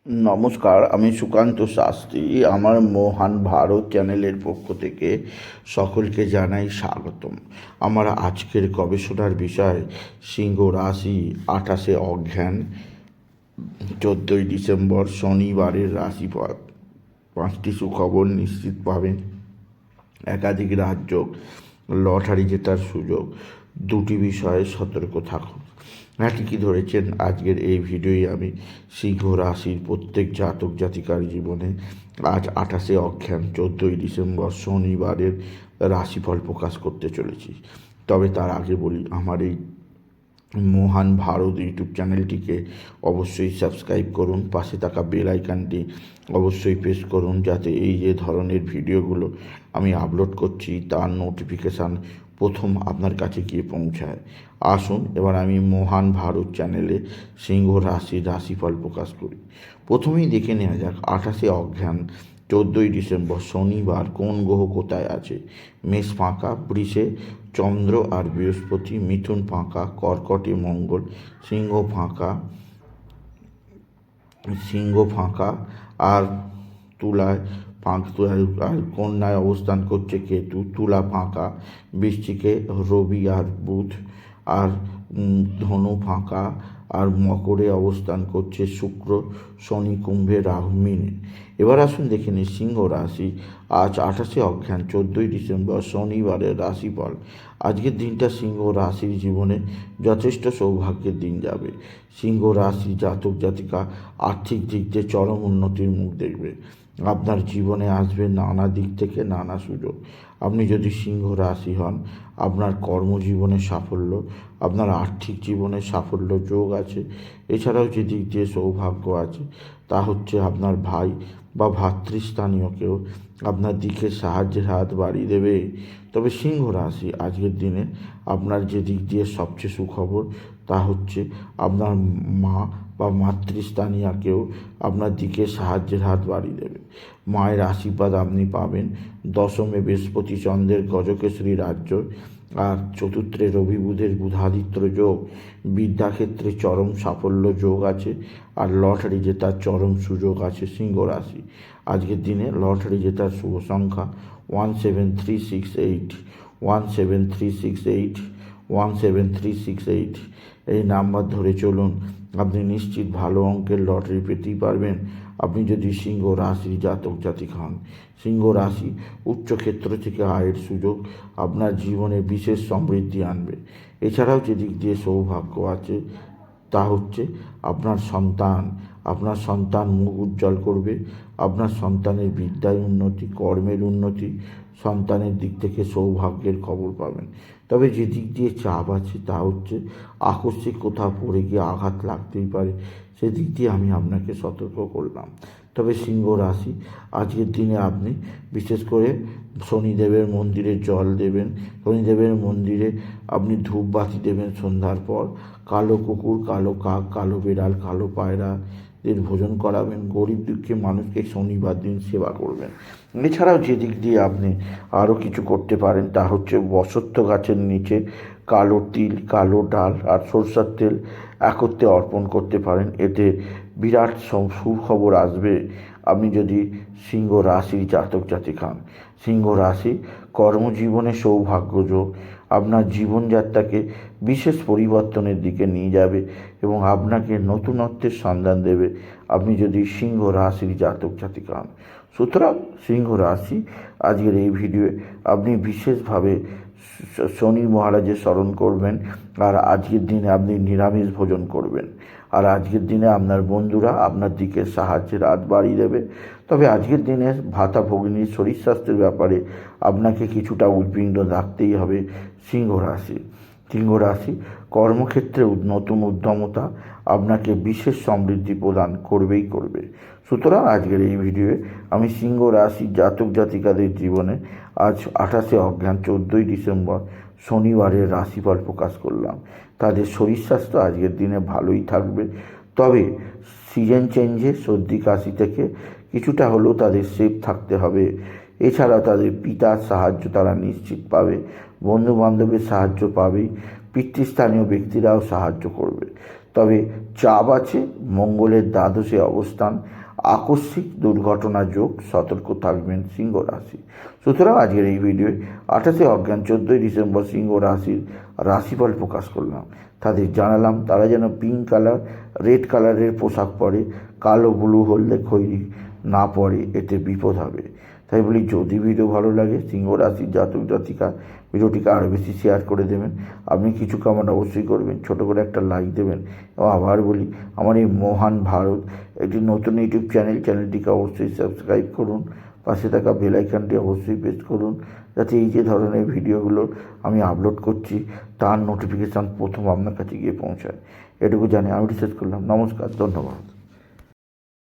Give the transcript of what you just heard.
নমস্কার, আমি সুকান্ত শাস্ত্রী। আমার মহান ভারত চ্যানেলের পক্ষ থেকে সকলকে জানাই স্বাগতম। আমার আজকের গবেষণার বিষয় সিংহ রাশি, 28শে অঘ্রান, 14ই ডিসেম্বর, শনিবারের রাশিফল। 5টি সুখবর নিশ্চিত পাবেন, একাধিক রাজযোগ, লটারি জেতার সুযোগ। 2টি বিষয়ে সতর্ক থাকুন। ঠিকই ধরেছেন, আজকের এই ভিডিওয় আমি সিংহ রাশির প্রত্যেক জাতক জাতিকার জীবনে আজ 28শে অঘ্রান, 14ই ডিসেম্বর, শনিবারের রাশিফল প্রকাশ করতে চলেছি। তবে তার আগে বলি, আমার এই মহান ভারত ইউটিউব চ্যানেলটিকে অবশ্যই সাবস্ক্রাইব করুন, পাশে থাকা বেল আইকনটি অবশ্যই প্রেস করুন, যাতে এই যে ধরনের ভিডিওগুলো আমি আপলোড করছি তার নোটিফিকেশান প্রথম আপনার কাছে গিয়ে পৌঁছায়। আসুন এবার আমি মহান ভারত চ্যানেলে সিংহ রাশির রাশিফল প্রকাশ করি। প্রথমেই দেখে নেওয়া যাক 28শে অঘ্রান, 14ই ডিসেম্বর, শনিবার কোন গ্রহ কোথায় আছে। মেষ ফাঁকা, বৃষে চন্দ্র আর বৃহস্পতি, মিথুন ফাঁকা, কর্কটে মঙ্গল, সিংহ ফাঁকা আর তুলায় আর কন্যায় অবস্থান করছে কেতু, তুলা ফাঁকা, বৃশ্চিকে রবি আর বুধ, আর ধনু ফাঁকা, আর মকরে অবস্থান করছে শুক্র, শনি, কুম্ভে রাহু, মিনে। এবার আসুন দেখে নিই সিংহ রাশি, আজ 28শে অঘ্রান, 14ই ডিসেম্বর, শনিবারের রাশিফল। আজকের দিনটা সিংহ রাশির জীবনে যথেষ্ট সৌভাগ্যের দিন যাবে। সিংহ রাশি জাতক জাতিকা আর্থিক দিক দিয়ে চরম উন্নতির মুখ দেখবে। আপনার জীবনে আসবে নানা দিক থেকে নানা সুযোগ। আপনি যদি সিংহ রাশি হন, আপনার কর্মজীবনে সাফল্য, আপনার আর্থিক জীবনে সাফল্য যোগ আছে। এছাড়াও যে দিক দিয়ে সৌভাগ্য আছে তা হচ্ছে আপনার ভাই বা ভাতৃস্থানীয় কেউ আপনার দিকে সাহায্যের হাত বাড়িয়ে দেবে। তবে সিংহ রাশি আজকের দিনে আপনার যে দিক দিয়ে সবচেয়ে সুখবর তা হচ্ছে আপনার মা বা মাতৃস্থানীয় কেউ আপনার দিকে সাহায্যের হাত বাড়িয়ে দেবে। মায়ের আশীর্বাদ আপনি পাবেন। দশমে বৃহস্পতি চন্দ্রের গজকেশরী রাজ্য, আর চতুর্থে রবি বুধের বুধাদিত্য যোগ, বিদ্যাক্ষেত্রে চরম সাফল্য যোগ আছে। আর লটারি জেতার চরম সুযোগ আছে সিংহ রাশি। আজকের দিনে লটারি জেতার শুভ সংখ্যা 17368, 17368, 17368। এই নাম্বার ধরে চলুন, আপনি নিশ্চিত ভালো অঙ্কের লটারি পেতেই পারবেন। আপনি যদি সিংহ রাশির জাতক জাতিক হন। সিংহ রাশি উচ্চক্ষেত্র থেকে আয়ের সুযোগ আপনার জীবনে বিশেষ সমৃদ্ধি আনবে। এছাড়াও যে দিক দিয়ে সৌভাগ্য আছে তা হচ্ছে আপনার সন্তান মুখ উজ্জ্বল করবে। আপনার সন্তানের বিদ্যায় উন্নতি, কর্মের উন্নতি, সন্তানের দিক থেকে সৌভাগ্যের খবর পাবেন। তবে যে দিক দিয়ে চাপ আছে তা হচ্ছে আকস্মিক কোথাও পড়ে গিয়ে আঘাত লাগতেই পারে, সেদিক দিয়ে আমি আপনাকে সতর্ক করলাম। তবে সিংহ রাশি আজকের দিনে আপনি বিশেষ করে শনিদেবের মন্দিরে জল দেবেন, শনিদেবের মন্দিরে আপনি ধূপবাতি দেবেন সন্ধ্যার পর, কালো কুকুর, কালো কাক, কালো বিড়াল, কালো পায়রা এর ভোজন করাবেন, গরিব দুঃখী মানুষকে শনিবার দিন সেবা করবেন। এছাড়াও যে দিক দিয়ে আপনি আরও কিছু করতে পারেন তা হচ্ছে বসন্ত গাছের নিচে কালো তিল, কালো ডাল আর সরষের তেল একত্রে অর্পণ করতে পারেন। এতে বিরাট সুখবর আসবে আপনি যদি সিংহ রাশির জাতক জাতিক হন। সিংহ রাশি কর্মজীবনে সৌভাগ্য যোগ আপনার জীবনযাত্রাকে বিশেষ পরিবর্তনের দিকে নিয়ে যাবে এবং আপনাকে নতুনত্বের সন্ধান দেবে আপনি যদি সিংহ রাশির জাতক জাতিক হন। সুতরাং সিংহ রাশি আজকের এই ভিডিওয়ে আপনি বিশেষভাবে শনি মহারাজের স্মরণ করবেন, আর আজকের দিনে আপনি নিরামিষ ভোজন করবেন। আর আজকের দিনে আপনার বন্ধুরা আপনার দিকে সাহায্যের হাত বাড়িয়ে দেবে। তবে আজকের দিনে ভাতা ভগিনীর শরীর স্বাস্থ্যের ব্যাপারে আপনাকে কিছুটা উদ্বিগ্ন রাখতেই হবে সিংহ রাশি। সিংহ রাশি কর্মক্ষেত্রে নতুন উদ্যমতা আপনাকে বিশেষ সমৃদ্ধি প্রদান করবেই করবে। সুতরাং আজকের এই ভিডিওয়ে আমি সিংহ রাশি জাতক জাতিকাদের জীবনে আজ 28শে অঘ্রান, 14ই ডিসেম্বর, শনিবারের রাশিফল প্রকাশ করলাম। তাদের শরীর স্বাস্থ্য আজকের দিনে ভালোই থাকবে। তবে সিজন চেঞ্জে সর্দি কাশি থেকে কিছুটা হলেও তাদের সেফ থাকতে হবে। এছাড়া তাদের পিতার সাহায্য তারা নিশ্চিত পাবে, বন্ধুবান্ধবের সাহায্য পাবেই, পিতৃস্থানীয় ব্যক্তিরাও সাহায্য করবে। তবে চাপ আছে, মঙ্গলের দ্বাদশে অবস্থান, আকস্মিক দুর্ঘটনা যোগ, সতর্ক থাকবেন সিংহ রাশি। সুতরাং আজকের এই ভিডিওয়ে 28 অজ্ঞান 14 ডিসেম্বর সিংহ রাশির রাশিফল প্রকাশ করলাম। তাদের জানালাম তারা যেন পিঙ্ক কালার, রেড কালারের পোশাক পরে, কালো, ব্লু, হলদে, খয়েরি না পরে, এতে বিপদ হবে। তাই বলি, যদি ভিডিও ভালো লাগে সিংহ রাশির জাতক জাতিকা ভিডিওটিকে আরও বেশি শেয়ার করে দেবেন। আপনি কিছু কমেন্ট অবশ্যই করবেন, ছোটো করে একটা লাইক দেবেন। এবং আবার বলি, আমার এই মহান ভারত একটি নতুন ইউটিউব চ্যানেলটিকে অবশ্যই সাবস্ক্রাইব করুন, পাশে থাকা বেল আইকনটি অবশ্যই প্রেস করুন, যাতে এই যে ধরনের ভিডিওগুলো আমি আপলোড করছি তার নোটিফিকেশান প্রথম আপনার কাছে গিয়ে পৌঁছায়। এটুকু জানি আমি শেষ করলাম। নমস্কার, ধন্যবাদ।